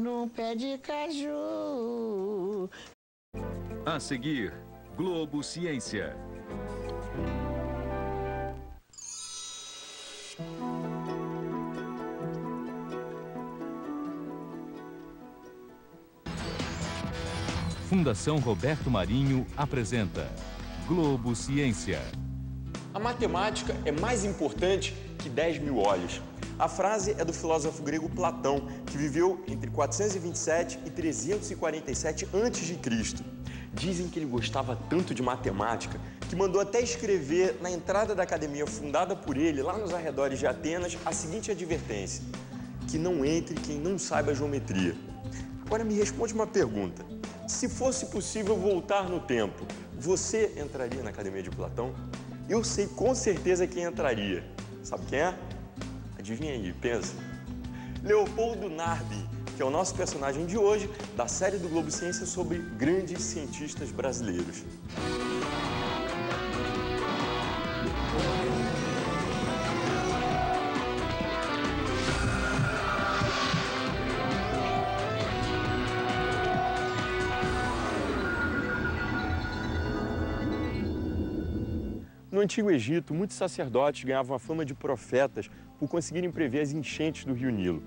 no pé de caju. A seguir, Globo Ciência. Fundação Roberto Marinho apresenta Globo Ciência. A matemática é mais importante que 10 mil olhos. A frase é do filósofo grego Platão, que viveu entre 427 e 347 a.C. Dizem que ele gostava tanto de matemática que mandou até escrever na entrada da academia fundada por ele, lá nos arredores de Atenas, a seguinte advertência: que não entre quem não saiba geometria. Agora me responde uma pergunta. Se fosse possível voltar no tempo, você entraria na academia de Platão? Eu sei com certeza quem entraria. Sabe quem é? Adivinha aí, pensa. Leopoldo Narbi, que é o nosso personagem de hoje da série do Globo Ciência sobre grandes cientistas brasileiros. No Antigo Egito, muitos sacerdotes ganhavam a fama de profetas por conseguirem prever as enchentes do Rio Nilo.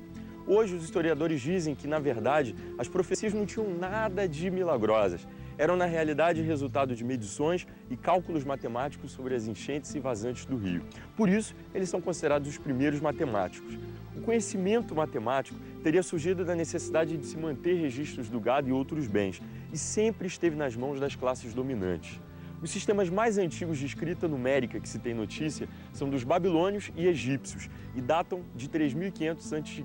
Hoje, os historiadores dizem que, na verdade, as profecias não tinham nada de milagrosas. Eram, na realidade, resultado de medições e cálculos matemáticos sobre as enchentes e vazantes do rio. Por isso, eles são considerados os primeiros matemáticos. O conhecimento matemático teria surgido da necessidade de se manter registros do gado e outros bens, e sempre esteve nas mãos das classes dominantes. Os sistemas mais antigos de escrita numérica que se tem notícia são dos babilônios e egípcios e datam de 3500 a.C.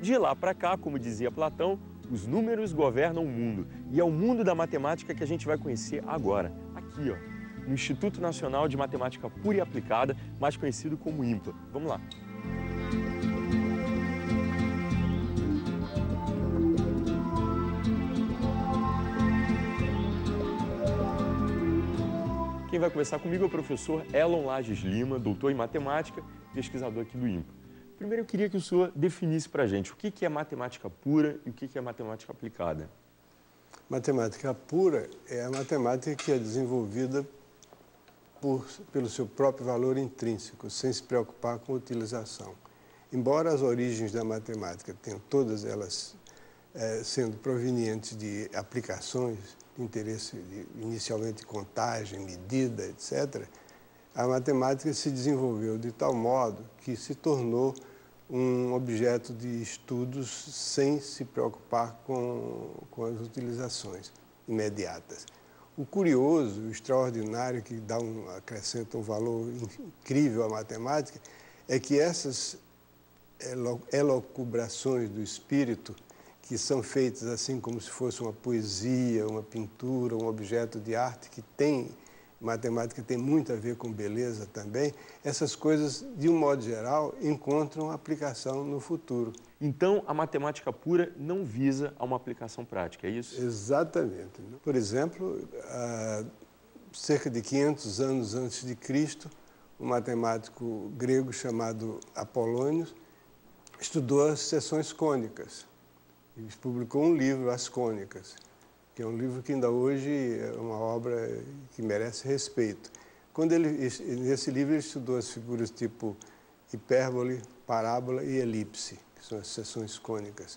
De lá para cá, como dizia Platão, os números governam o mundo. E é o mundo da matemática que a gente vai conhecer agora, aqui, ó, no Instituto Nacional de Matemática Pura e Aplicada, mais conhecido como INPA. Vamos lá. Quem vai conversar comigo é o professor Elon Lages Lima, doutor em matemática, pesquisador aqui do INPA. Primeiro, eu queria que o senhor definisse para a gente o que é matemática pura e o que é matemática aplicada. Matemática pura é a matemática que é desenvolvida pelo seu próprio valor intrínseco, sem se preocupar com a utilização. Embora as origens da matemática tenham todas elas sendo provenientes de aplicações de interesse inicialmente de contagem, medida, etc., a matemática se desenvolveu de tal modo que se tornou um objeto de estudos sem se preocupar com as utilizações imediatas. O curioso, o extraordinário, que acrescenta um valor incrível à matemática, é que essas elucubrações do espírito, que são feitas assim como se fosse uma poesia, uma pintura, um objeto de arte que tem, matemática tem muito a ver com beleza também, essas coisas, de um modo geral, encontram aplicação no futuro. Então, a matemática pura não visa a uma aplicação prática, é isso? Exatamente. Por exemplo, cerca de 500 anos antes de Cristo, um matemático grego chamado Apolônio estudou as seções cônicas. Ele publicou um livro, As Cônicas, que é um livro que ainda hoje é uma obra que merece respeito. Nesse livro ele estudou as figuras tipo hipérbole, parábola e elipse, que são as seções cônicas.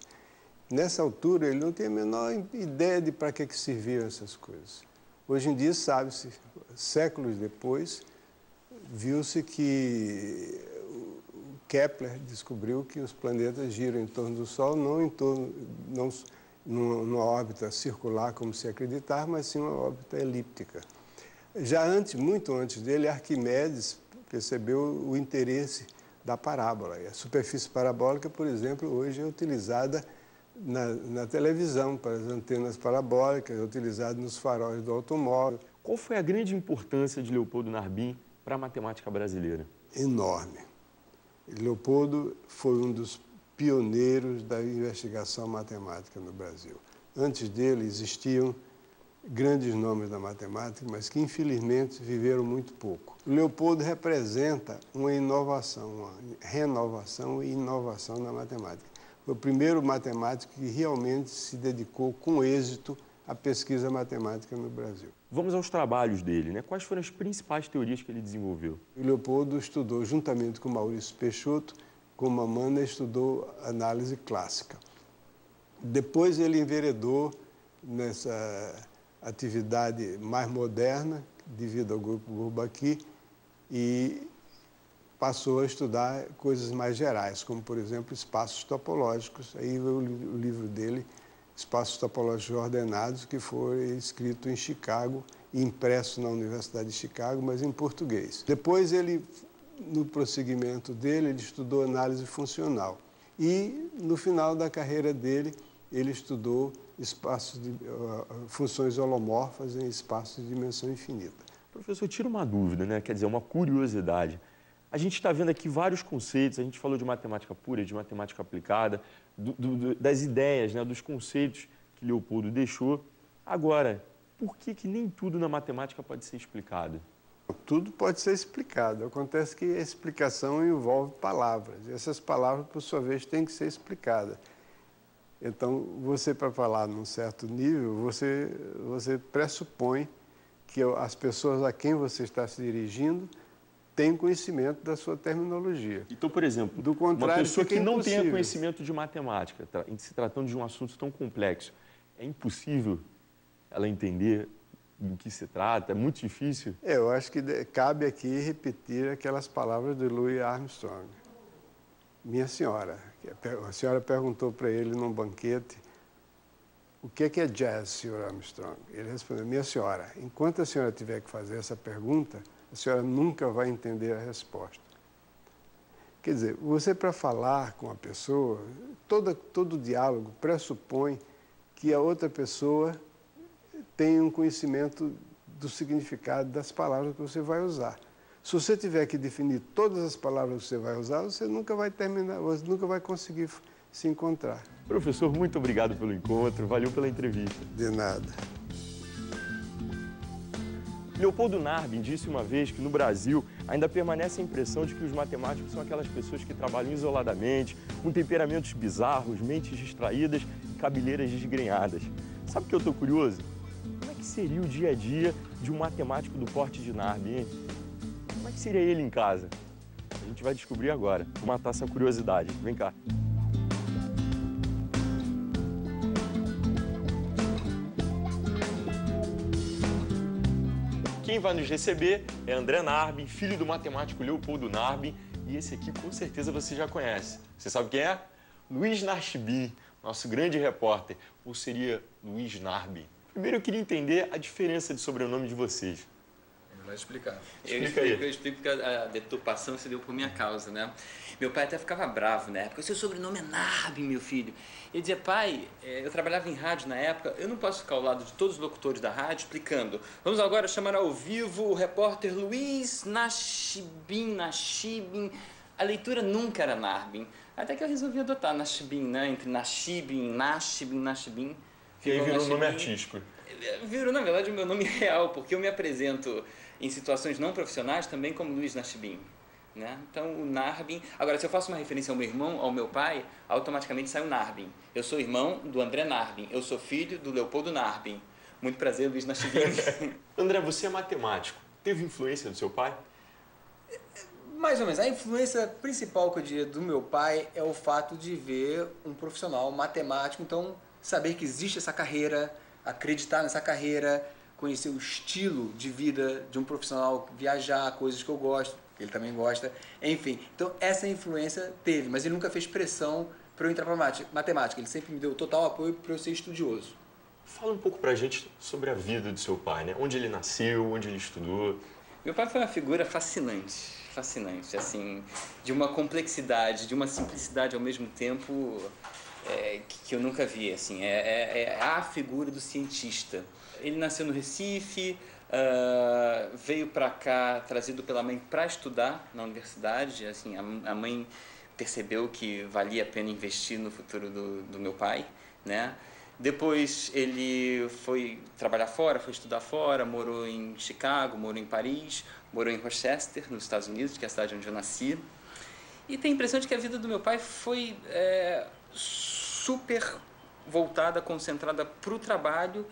Nessa altura ele não tem a menor ideia de para que serviam essas coisas. Hoje em dia sabe-se, séculos depois, viu-se que Kepler descobriu que os planetas giram em torno do Sol, não numa órbita circular, como se acreditar, mas sim uma órbita elíptica. Já muito antes dele, Arquimedes percebeu o interesse da parábola. E a superfície parabólica, por exemplo, hoje é utilizada na televisão, para as antenas parabólicas, é utilizada nos faróis do automóvel. Qual foi a grande importância de Leopoldo Narbi para a matemática brasileira? Enorme. Leopoldo foi um dos pioneiros da investigação matemática no Brasil. Antes dele existiam grandes nomes da matemática, mas que infelizmente viveram muito pouco. O Leopoldo representa uma inovação, uma renovação e inovação na matemática. Foi o primeiro matemático que realmente se dedicou com êxito à pesquisa matemática no Brasil. Vamos aos trabalhos dele, né? Quais foram as principais teorias que ele desenvolveu? O Leopoldo estudou, juntamente com Maurício Peixoto, com Mamana, estudou análise clássica. Depois ele enveredou nessa atividade mais moderna, devido ao grupo Bourbaki, e passou a estudar coisas mais gerais, como, por exemplo, espaços topológicos. Aí veio o livro dele, Espaços Topológicos Ordenados, que foi escrito em Chicago e impresso na Universidade de Chicago, mas em português. Depois ele, no prosseguimento dele, ele estudou análise funcional. E, no final da carreira dele, ele estudou funções holomorfas em espaços de dimensão infinita. Professor, tira uma dúvida, né? Quer dizer, uma curiosidade. A gente está vendo aqui vários conceitos, a gente falou de matemática pura, de matemática aplicada, das ideias, né? Dos conceitos que Leopoldo deixou. Agora, por que nem tudo na matemática pode ser explicado? Tudo pode ser explicado. Acontece que a explicação envolve palavras. E essas palavras, por sua vez, têm que ser explicadas. Então, você, para falar num certo nível, você pressupõe que as pessoas a quem você está se dirigindo têm conhecimento da sua terminologia. Então, por exemplo, do contrário, uma pessoa que não impossível. tenha conhecimento de matemática, em se tratando de um assunto tão complexo, é impossível ela entender do que se trata? É muito difícil? Eu acho que cabe aqui repetir aquelas palavras de Louis Armstrong. Minha senhora, a senhora perguntou para ele num banquete o que é jazz, senhor Armstrong. Ele respondeu, minha senhora, enquanto a senhora tiver que fazer essa pergunta, a senhora nunca vai entender a resposta. Quer dizer, você para falar com a pessoa, todo diálogo pressupõe que a outra pessoa tenha um conhecimento do significado das palavras que você vai usar. Se você tiver que definir todas as palavras que você vai usar, você nunca vai terminar, você nunca vai conseguir se encontrar. Professor, muito obrigado pelo encontro, valeu pela entrevista. De nada. Leopoldo Narbin disse uma vez que no Brasil ainda permanece a impressão de que os matemáticos são aquelas pessoas que trabalham isoladamente, com temperamentos bizarros, mentes distraídas e cabeleiras desgrenhadas. Sabe o que eu estou curioso? Como é que seria o dia a dia de um matemático do porte de Narbin, hein? Como é que seria ele em casa? A gente vai descobrir agora. Vou matar essa curiosidade. Vem cá. Quem vai nos receber é André Narbin, filho do matemático Leopoldo Narbin. E esse aqui, com certeza, você já conhece. Você sabe quem é? Luiz Nachibin, nosso grande repórter. Ou seria Luiz Narbin? Primeiro, eu queria entender a diferença de sobrenome de vocês. Vai explicar. Eu explico que a deturpação se deu por minha causa, né? Meu pai até ficava bravo na época. Seu sobrenome é Narbin, meu filho. Ele dizia, pai, eu trabalhava em rádio na época, eu não posso ficar ao lado de todos os locutores da rádio explicando. Vamos agora chamar ao vivo o repórter Luiz Nachibin. A leitura nunca era Narbin. Até que eu resolvi adotar Nachibin, né? Entre Nachibin. E aí virou um nome artístico. Virou, na verdade, o meu nome real, porque eu me apresento em situações não profissionais também como Luiz Nachibin, né? Então, o Narbin... Agora, se eu faço uma referência ao meu irmão, ao meu pai, automaticamente sai o Narbin. Eu sou irmão do André Narbin, eu sou filho do Leopoldo Narbin. Muito prazer, Luiz Nachibin. André, você é matemático. Teve influência do seu pai? Mais ou menos. A influência principal que eu diria do meu pai é o fato de ver um profissional matemático, então saber que existe essa carreira, acreditar nessa carreira, conhecer o estilo de vida de um profissional, viajar, coisas que eu gosto, que ele também gosta, enfim. Então essa influência teve, mas ele nunca fez pressão para eu entrar para matemática, ele sempre me deu total apoio para eu ser estudioso. Fala um pouco pra gente sobre a vida do seu pai, né? Onde ele nasceu, onde ele estudou. Meu pai foi uma figura fascinante, assim, de uma complexidade, de uma simplicidade ao mesmo tempo que eu nunca vi, assim, é a figura do cientista. Ele nasceu no Recife, veio para cá trazido pela mãe para estudar na universidade, assim, a mãe percebeu que valia a pena investir no futuro do meu pai, né? Depois ele foi trabalhar fora, foi estudar fora, morou em Chicago, morou em Paris, morou em Rochester, nos Estados Unidos, que é a cidade onde eu nasci. E tem a impressão de que a vida do meu pai foi super voltada, concentrada para o trabalho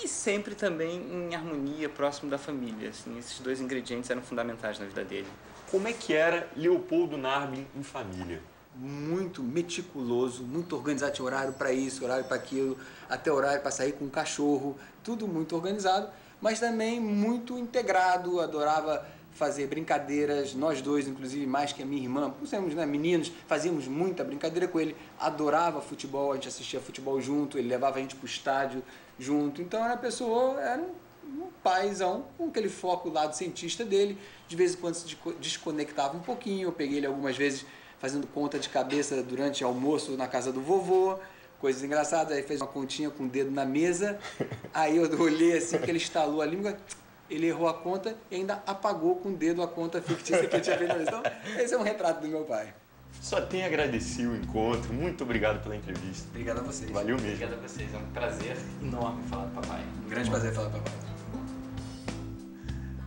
e sempre também em harmonia, próximo da família. Assim, esses dois ingredientes eram fundamentais na vida dele. Como é que era Leopoldo Narbin em família? Muito meticuloso, muito organizado, tinha horário para isso, horário para aquilo, até horário para sair com o cachorro, tudo muito organizado, mas também muito integrado, adorava fazer brincadeiras, nós dois, inclusive, mais que a minha irmã, por sermos, né, meninos, fazíamos muita brincadeira com ele, adorava futebol, a gente assistia futebol junto, ele levava a gente para o estádio junto, então era um paizão, com aquele foco lá do cientista dele, de vez em quando se desconectava um pouquinho, eu peguei ele algumas vezes fazendo conta de cabeça durante almoço na casa do vovô, coisas engraçadas, aí fez uma continha com o dedo na mesa, aí eu olhei assim que ele estalou a língua, ele errou a conta e ainda apagou com o dedo a conta fictícia que ele tinha feito na mesa. Então, esse é um retrato do meu pai. Só tenho a agradecer o encontro, muito obrigado pela entrevista. Obrigado a vocês. Valeu mesmo. Obrigado a vocês, é um prazer enorme falar do papai. Um grande prazer falar com o papai.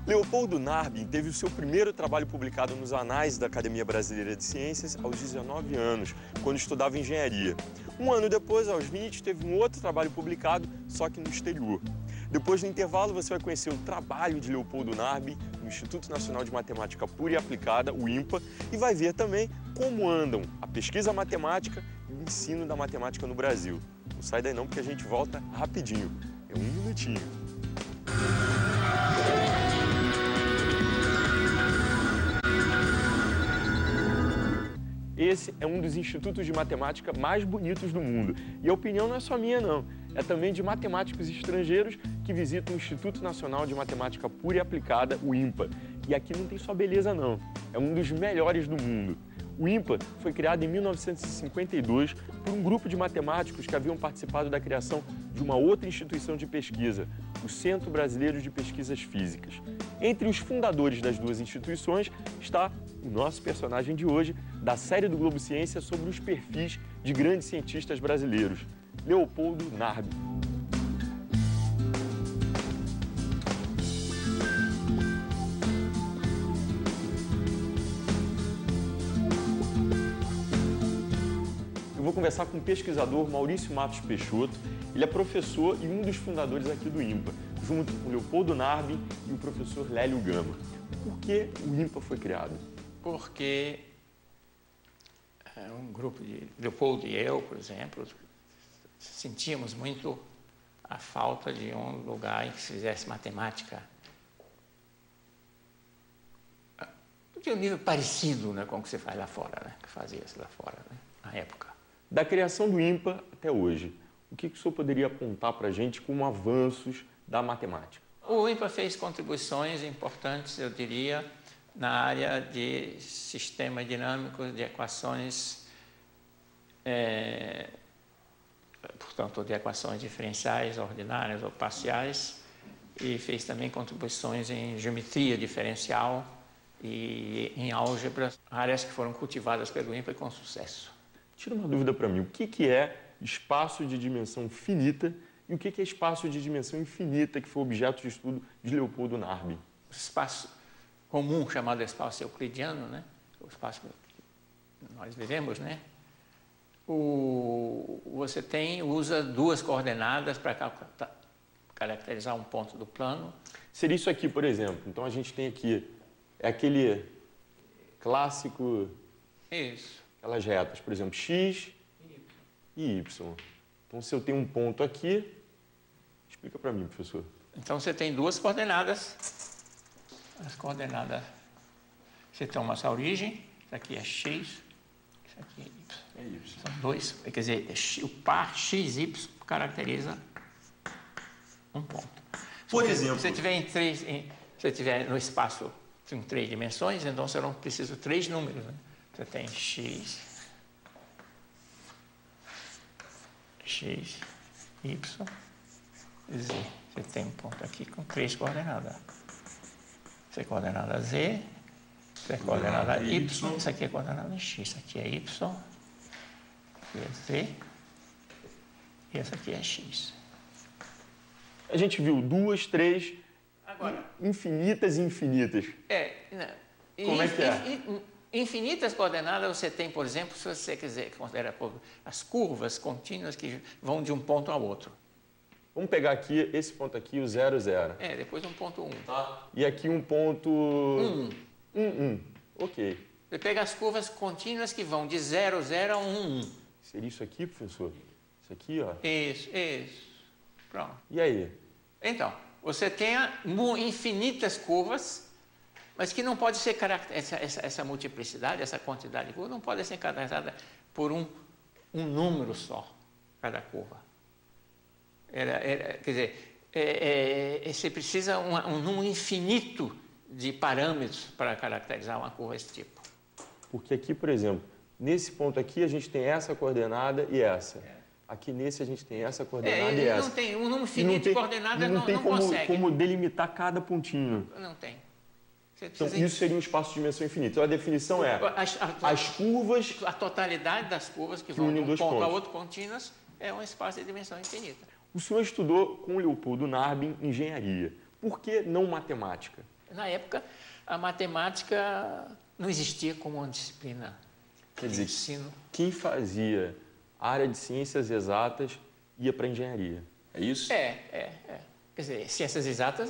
Leopoldo Narbin teve o seu primeiro trabalho publicado nos anais da Academia Brasileira de Ciências aos 19 anos, quando estudava engenharia. Um ano depois, aos 20, teve um outro trabalho publicado, só que no exterior. Depois do intervalo, você vai conhecer o trabalho de Leopoldo Narbin no Instituto Nacional de Matemática Pura e Aplicada, o INPA, e vai ver também como andam a pesquisa matemática e o ensino da matemática no Brasil. Não sai daí não, porque a gente volta rapidinho. É um minutinho. Esse é um dos institutos de matemática mais bonitos do mundo. E a opinião não é só minha, não. É também de matemáticos estrangeiros que visitam o Instituto Nacional de Matemática Pura e Aplicada, o INPA. E aqui não tem só beleza, não. É um dos melhores do mundo. O INPA foi criado em 1952 por um grupo de matemáticos que haviam participado da criação de uma outra instituição de pesquisa, o Centro Brasileiro de Pesquisas Físicas. Entre os fundadores das duas instituições está o nosso personagem de hoje, da série do Globo Ciência sobre os perfis de grandes cientistas brasileiros, Leopoldo Narbin. Eu vou conversar com o pesquisador Maurício Matos Peixoto. Ele é professor e um dos fundadores aqui do INPA, junto com Leopoldo Narbin e o professor Lélio Gama. Por que o INPA foi criado? Porque um grupo de Leopoldo e eu, por exemplo, sentíamos muito a falta de um lugar em que se fizesse matemática de um nível parecido, né, com o que se faz lá fora, né, que fazia-se lá fora, né, na época. Da criação do INPA até hoje, o que o senhor poderia apontar para a gente como avanços da matemática? O INPA fez contribuições importantes, eu diria, na área de sistema dinâmico de equações, portanto, de equações diferenciais, ordinárias ou parciais, e fez também contribuições em geometria diferencial e em álgebra, áreas que foram cultivadas pelo INPA com sucesso. Tira uma dúvida para mim, o que é espaço de dimensão finita e o que é espaço de dimensão infinita, que foi objeto de estudo de Leopoldo Narbin? O espaço comum, chamado espaço euclidiano, né? O espaço que nós vivemos, né? Você usa duas coordenadas para caracterizar um ponto do plano. Seria isso aqui, por exemplo. Então a gente tem aqui, é aquele clássico... Isso. Aquelas retas, por exemplo, x e y. Então se eu tenho um ponto aqui, explica para mim, professor. Então você tem duas coordenadas. As coordenadas, você toma essa origem, isso aqui é x, isso aqui é y. É y. São dois, quer dizer, o par x, y caracteriza um ponto. Por exemplo... Se você tiver no espaço em 3 dimensões, então você não precisa de 3 números, né? Você tem x, y, z. Você tem um ponto aqui com 3 coordenadas. Isso é coordenada z, isso é coordenada y, isso aqui é coordenada x, isso aqui é y, isso aqui é z e essa aqui é x. A gente viu 2, 3, agora, infinitas e infinitas. Como é que é? Infinitas coordenadas você tem, por exemplo, se você quiser considerar as curvas contínuas que vão de um ponto ao outro. Vamos pegar aqui, esse ponto aqui, o 0, 0. Depois um ponto 1. E aqui um ponto... 1. 1. Ok. Você pega as curvas contínuas que vão de 0, 0 a 1, 1. Seria isso aqui, professor? Isso aqui, ó. Isso. Pronto. E aí? Então, você tem infinitas curvas, mas que não pode ser essa multiplicidade, essa quantidade de curvas, não pode ser caracterizada por um número só, cada curva. Quer dizer, você precisa um número infinito de parâmetros para caracterizar uma curva desse tipo. Porque aqui, por exemplo, nesse ponto aqui a gente tem essa coordenada e essa. Aqui nesse a gente tem essa coordenada e essa. Não tem um número infinito de coordenadas, não tem consegue. como delimitar cada pontinho. Não tem. Então, isso seria um espaço de dimensão infinita. Então, a definição é as curvas... A totalidade das curvas que vão de um ponto a outro contínuas é um espaço de dimensão infinita. O senhor estudou com o Leopoldo Narbin engenharia. Por que não matemática? Na época, a matemática não existia como uma disciplina de ensino. Quem fazia a área de ciências exatas ia para engenharia. É isso? Quer dizer, ciências exatas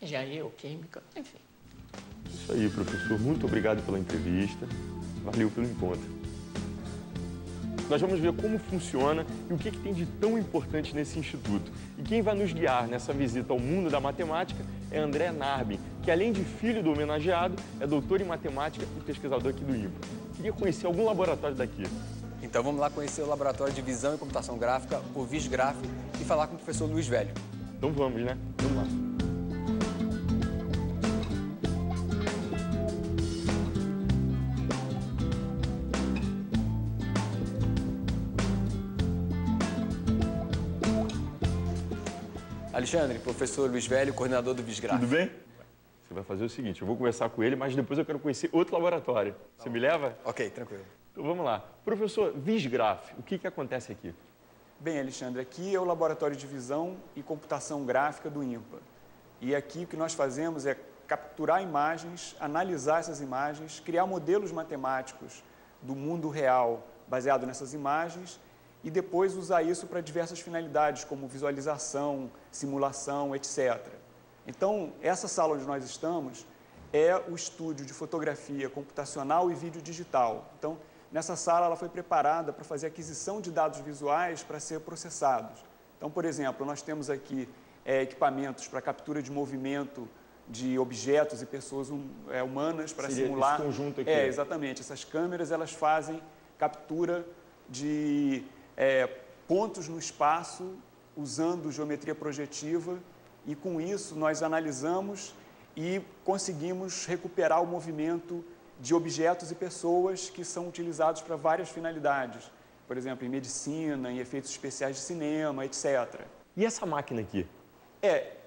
engenharia ou química, enfim. Isso aí, professor. Muito obrigado pela entrevista. Valeu pelo encontro. Nós vamos ver como funciona e o que tem de tão importante nesse instituto. E quem vai nos guiar nessa visita ao mundo da matemática é André Narbin, que além de filho do homenageado, é doutor em matemática e pesquisador aqui do IMPA. Queria conhecer algum laboratório daqui. Então vamos lá conhecer o Laboratório de Visão e Computação Gráfica, o VisGraf, e falar com o professor Luiz Velho. Então vamos, né? Vamos lá. Alexandre, professor Luiz Velho, coordenador do VisGraf. Tudo bem? Você vai fazer o seguinte, eu vou conversar com ele, mas depois eu quero conhecer outro laboratório. Você me leva? Ok, tranquilo. Então vamos lá. Professor, VisGraf, o que acontece aqui? Bem, Alexandre, aqui é o Laboratório de Visão e Computação Gráfica do IMPA. E aqui o que nós fazemos é capturar imagens, analisar essas imagens, criar modelos matemáticos do mundo real baseado nessas imagens e depois usar isso para diversas finalidades, como visualização, simulação, etc. Então, essa sala onde nós estamos é o estúdio de fotografia computacional e vídeo digital. Então, nessa sala ela foi preparada para fazer aquisição de dados visuais para ser processados. Então, por exemplo, nós temos aqui equipamentos para captura de movimento de objetos e pessoas humanas para simular. Esse conjunto aqui. Exatamente. Essas câmeras elas fazem captura de pontos no espaço usando geometria projetiva e com isso nós analisamos e conseguimos recuperar o movimento de objetos e pessoas que são utilizados para várias finalidades, por exemplo, em medicina, em efeitos especiais de cinema, etc. E essa máquina aqui?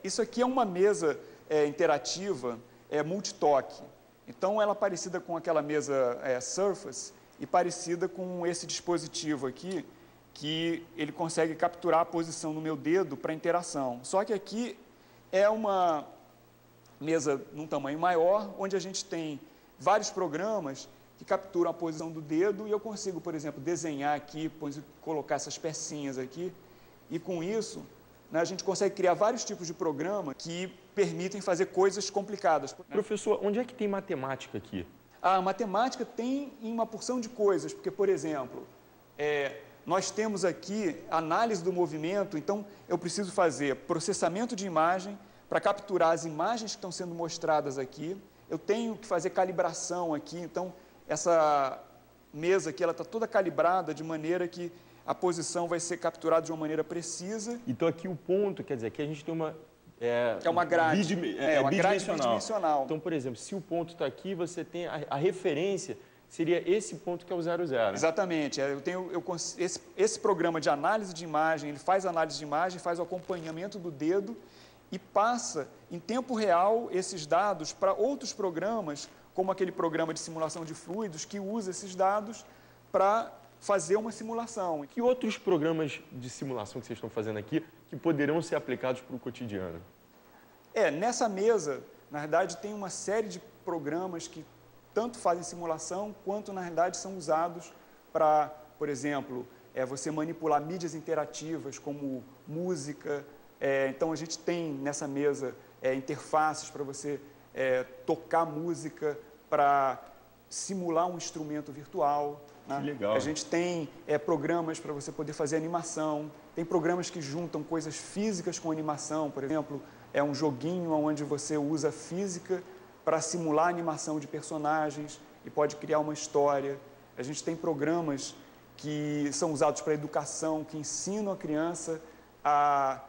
Isso aqui é uma mesa interativa multitoque. Então, ela é parecida com aquela mesa Surface e parecida com esse dispositivo aqui, que ele consegue capturar a posição do meu dedo para interação. Só que aqui é uma mesa num tamanho maior, onde a gente tem vários programas que capturam a posição do dedo e eu consigo, por exemplo, desenhar aqui, colocar essas pecinhas aqui e com isso a gente consegue criar vários tipos de programas que permitem fazer coisas complicadas. Professor, onde é que tem matemática aqui? A matemática tem em uma porção de coisas, porque, por exemplo, nós temos aqui análise do movimento, então eu preciso fazer processamento de imagem para capturar as imagens que estão sendo mostradas aqui. Eu tenho que fazer calibração aqui, então essa mesa aqui ela está toda calibrada de maneira que a posição vai ser capturada de uma maneira precisa. Então aqui o ponto, quer dizer, aqui a gente tem uma... É uma grade. Uma grade bidimensional. Então, por exemplo, se o ponto está aqui, você tem a referência, seria esse ponto que é o 0, 0. Exatamente. Esse programa de análise de imagem, ele faz análise de imagem, faz o acompanhamento do dedo e passa em tempo real esses dados para outros programas, como aquele programa de simulação de fluidos, que usa esses dados para fazer uma simulação. Que outros programas de simulação que vocês estão fazendo aqui que poderão ser aplicados para o cotidiano? Nessa mesa, na verdade, tem uma série de programas que tanto fazem simulação, quanto, na realidade, são usados para, por exemplo, você manipular mídias interativas, como música. Então, a gente tem nessa mesa interfaces para você tocar música, para simular um instrumento virtual. Né? Que legal. A gente tem programas para você poder fazer animação, tem programas que juntam coisas físicas com animação, por exemplo, é um joguinho onde você usa física para simular a animação de personagens e pode criar uma história. A gente tem programas que são usados para educação, que ensinam a criança a,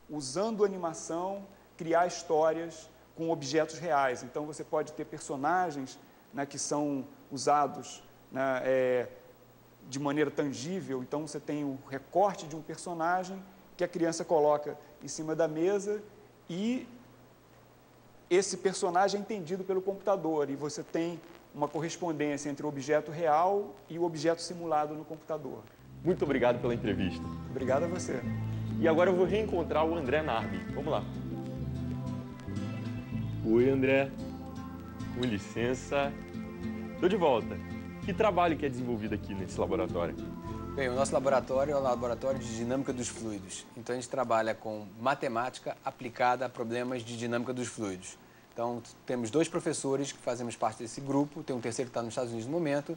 usando animação, criar histórias com objetos reais. Então, você pode ter personagens, né, que são usados, né, de maneira tangível. Então, você tem o recorte de um personagem que a criança coloca em cima da mesa e esse personagem é entendido pelo computador e você tem uma correspondência entre o objeto real e o objeto simulado no computador. Muito obrigado pela entrevista. Obrigado a você. E agora eu vou reencontrar o André Narbi. Vamos lá. Oi, André. Com licença. Estou de volta. Que trabalho que é desenvolvido aqui nesse laboratório? Bem, o nosso laboratório é o laboratório de dinâmica dos fluidos. Então, a gente trabalha com matemática aplicada a problemas de dinâmica dos fluidos. Então, temos 2 professores que fazemos parte desse grupo, tem um terceiro que está nos Estados Unidos no momento,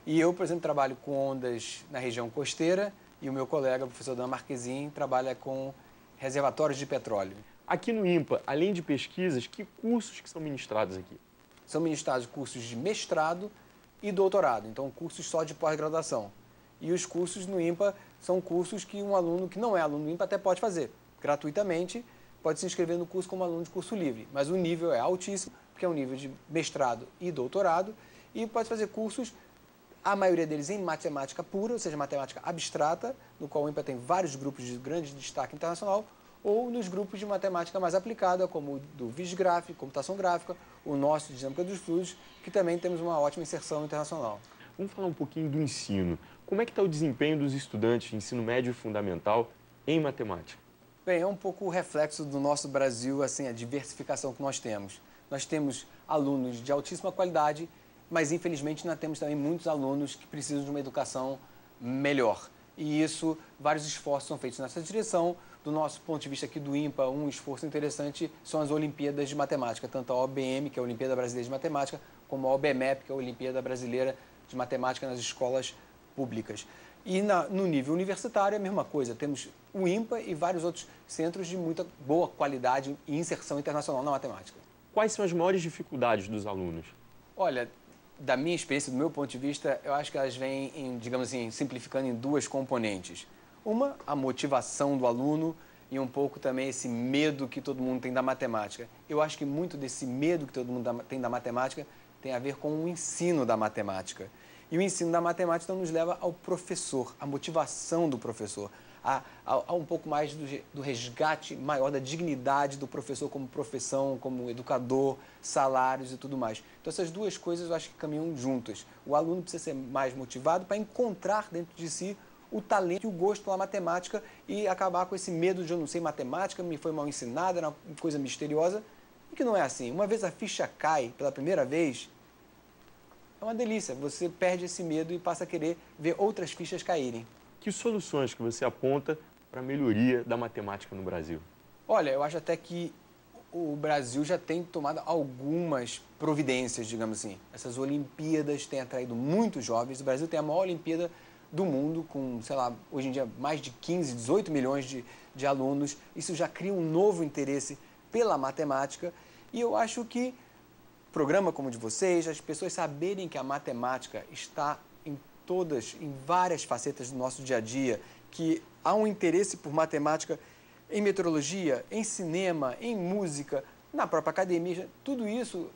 e eu, por exemplo, trabalho com ondas na região costeira, e o meu colega, o professor Dan Marquezin, trabalha com reservatórios de petróleo. Aqui no IMPA, além de pesquisas, que cursos que são ministrados aqui? São ministrados cursos de mestrado e doutorado, então cursos só de pós-graduação. E os cursos no IMPA são cursos que um aluno que não é aluno do IMPA até pode fazer gratuitamente, pode se inscrever no curso como aluno de curso livre, mas o nível é altíssimo, porque é um nível de mestrado e doutorado, e pode fazer cursos, a maioria deles em matemática pura, ou seja, matemática abstrata, no qual o IMPA tem vários grupos de grande destaque internacional, ou nos grupos de matemática mais aplicada, como o do VisGraph, computação gráfica, o nosso de dinâmica dos fluidos, que também temos uma ótima inserção internacional. Vamos falar um pouquinho do ensino. Como é que está o desempenho dos estudantes de ensino médio e fundamental em matemática? Bem, é um pouco o reflexo do nosso Brasil, assim, a diversificação que nós temos. Nós temos alunos de altíssima qualidade, mas infelizmente nós temos também muitos alunos que precisam de uma educação melhor. E isso, vários esforços são feitos nessa direção. Do nosso ponto de vista aqui do IMPA, um esforço interessante são as Olimpíadas de Matemática, tanto a OBM, que é a Olimpíada Brasileira de Matemática, como a OBMEP, que é a Olimpíada Brasileira de Matemática nas escolas públicas. E no nível universitário é a mesma coisa, temos o IMPA e vários outros centros de muita boa qualidade e inserção internacional na matemática. Quais são as maiores dificuldades dos alunos? Olha, da minha experiência, do meu ponto de vista, eu acho que elas vêm, digamos assim, simplificando em 2 componentes. Uma, a motivação do aluno e um pouco também esse medo que todo mundo tem da matemática. Eu acho que muito desse medo que todo mundo tem da matemática tem a ver com o ensino da matemática. E o ensino da matemática nos leva ao professor, à motivação do professor, a um pouco mais do resgate maior da dignidade do professor como profissão, como educador, salários e tudo mais. Então, essas 2 coisas eu acho que caminham juntas. O aluno precisa ser mais motivado para encontrar dentro de si o talento e o gosto pela matemática e acabar com esse medo de eu não sei matemática, me foi mal ensinada, era uma coisa misteriosa, e que não é assim. Uma vez a ficha cai pela primeira vez, é uma delícia, você perde esse medo e passa a querer ver outras fichas caírem. Que soluções que você aponta para a melhoria da matemática no Brasil? Olha, eu acho até que o Brasil já tem tomado algumas providências, digamos assim. Essas Olimpíadas têm atraído muitos jovens. O Brasil tem a maior Olimpíada do mundo, com, sei lá, hoje em dia mais de 15, 18 milhões de alunos. Isso já cria um novo interesse pela matemática e eu acho que programa como o de vocês, as pessoas saberem que a matemática está em várias facetas do nosso dia a dia, que há um interesse por matemática em meteorologia, em cinema, em música, na própria academia, tudo isso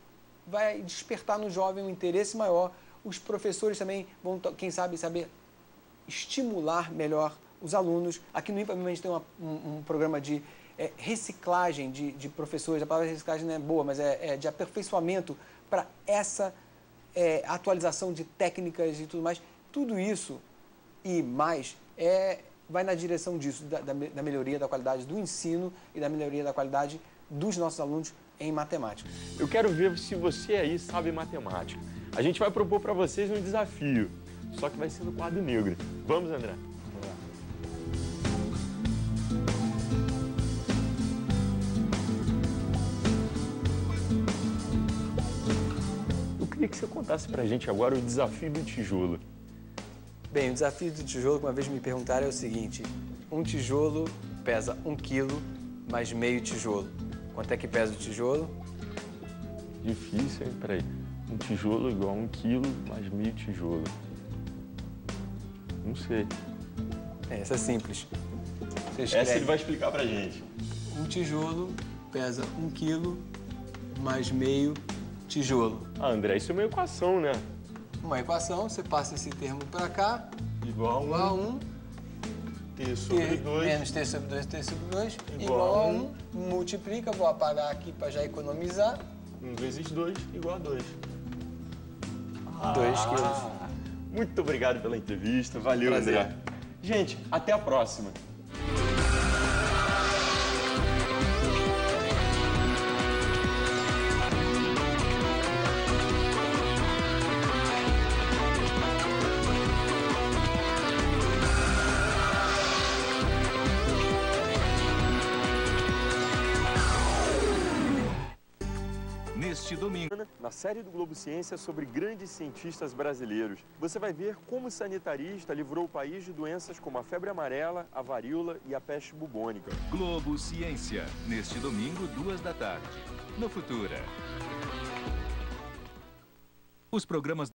vai despertar no jovem um interesse maior. Os professores também vão, quem sabe, saber estimular melhor os alunos. Aqui no IMPA a gente tem um programa de reciclagem de professores. A palavra reciclagem não é boa, mas é de aperfeiçoamento para essa atualização de técnicas e tudo mais. Tudo isso e mais vai na direção disso, da melhoria da qualidade do ensino e da melhoria da qualidade dos nossos alunos em matemática. Eu quero ver se você aí sabe matemática. A gente vai propor para vocês um desafio, só que vai ser no quadro negro. Vamos, André? Eu queria que você contasse pra gente agora o desafio do tijolo. Bem, o desafio do tijolo, que uma vez me perguntaram, é o seguinte: um tijolo pesa 1 quilo mais meio tijolo. Quanto é que pesa o tijolo? Difícil, hein? Peraí. Um tijolo igual a 1 quilo mais meio tijolo. Não sei. Essa é simples. Você Essa ele vai explicar pra gente. Um tijolo pesa 1 quilo mais meio tijolo. Ah, André, isso é uma equação, né? Uma equação, você passa esse termo para cá, Igual a 1, T sobre 2. menos T sobre 2, T sobre 2, igual a 1. Multiplica, vou apagar aqui para já economizar. 1 vezes 2 igual a 2. 2 quilos. Muito obrigado pela entrevista. Valeu, Prazer. André. Gente, até a próxima. Neste domingo. Na série do Globo Ciência sobre grandes cientistas brasileiros, você vai ver como o sanitarista livrou o país de doenças como a febre amarela, a varíola e a peste bubônica. Globo Ciência. Neste domingo, 14h, no Futura. Os programas